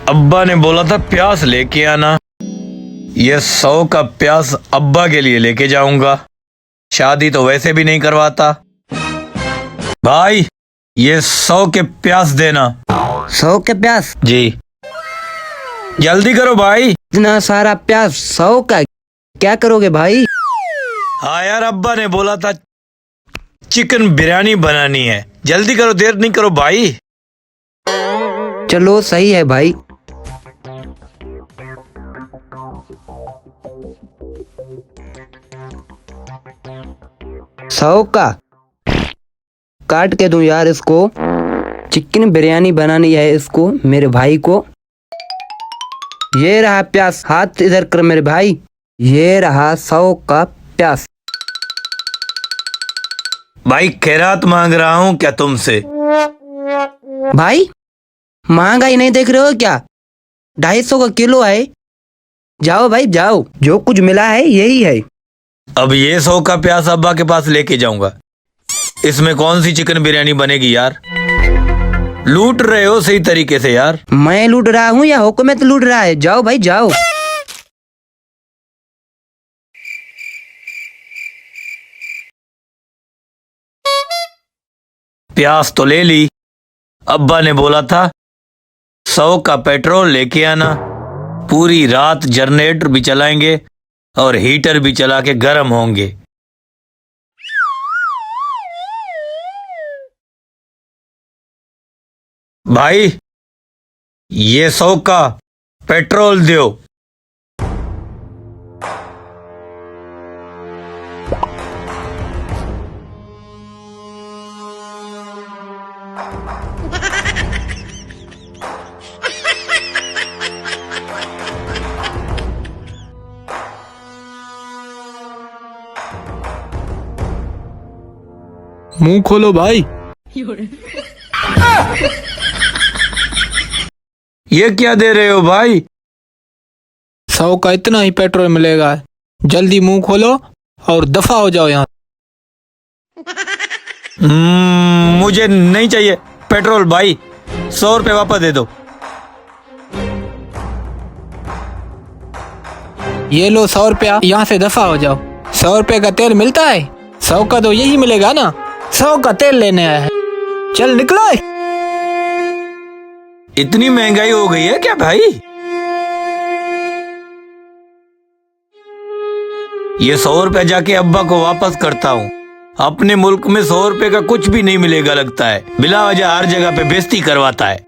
अब्बा ने बोला था प्याज लेके आना। ये 100 का प्याज अब्बा के लिए लेके जाऊंगा। शादी तो वैसे भी नहीं करवाता। भाई ये 100 के प्याज देना। 100 के प्याज? जी जल्दी करो भाई। इतना सारा प्याज 100 का क्या करोगे भाई? हाँ यार, अब्बा ने बोला था चिकन बिरयानी बनानी है। जल्दी करो, देर नहीं करो भाई। चलो सही है भाई। सौ का काट के दूं यार इसको। चिकन बिरयानी बनानी है इसको मेरे भाई को। ये रहा प्याज, हाथ इधर कर मेरे भाई। ये रहा 100 का प्याज। भाई खैरात मांग रहा हूँ क्या तुमसे? भाई महंगाई नहीं देख रहे हो क्या? 250 का किलो है। जाओ भाई जाओ, जो कुछ मिला है यही है। अब ये 100 का प्याज अब्बा के पास लेके जाऊंगा। इसमें कौन सी चिकन बिरयानी बनेगी यार? लूट रहे हो सही तरीके से यार। मैं लूट रहा हूँ या हुकूमत लूट रहा है? जाओ भाई जाओ। प्याज तो ले ली। अब्बा ने बोला था 100 का पेट्रोल लेके आना। पूरी रात जनरेटर भी चलाएंगे और हीटर भी चला के गर्म होंगे। भाई ये 100 का पेट्रोल दो। मुंह खोलो भाई। ये क्या दे रहे हो भाई? 100 का इतना ही पेट्रोल मिलेगा। जल्दी मुंह खोलो और दफा हो जाओ यहाँ। मुझे नहीं चाहिए पेट्रोल भाई। 100 रुपये वापस दे दो। ये लो 100 रुपया, यहाँ से दफा हो जाओ। 100 रुपये का तेल मिलता है? 100 का तो यही मिलेगा ना। 100 का तेल लेने आया है, चल निकलो। इतनी महंगाई हो गई है क्या भाई? ये 100 रुपया जाके अब्बा को वापस करता हूँ। अपने मुल्क में 100 रुपये का कुछ भी नहीं मिलेगा लगता है। बिला वजह हर जगह पे बेइज्जती करवाता है।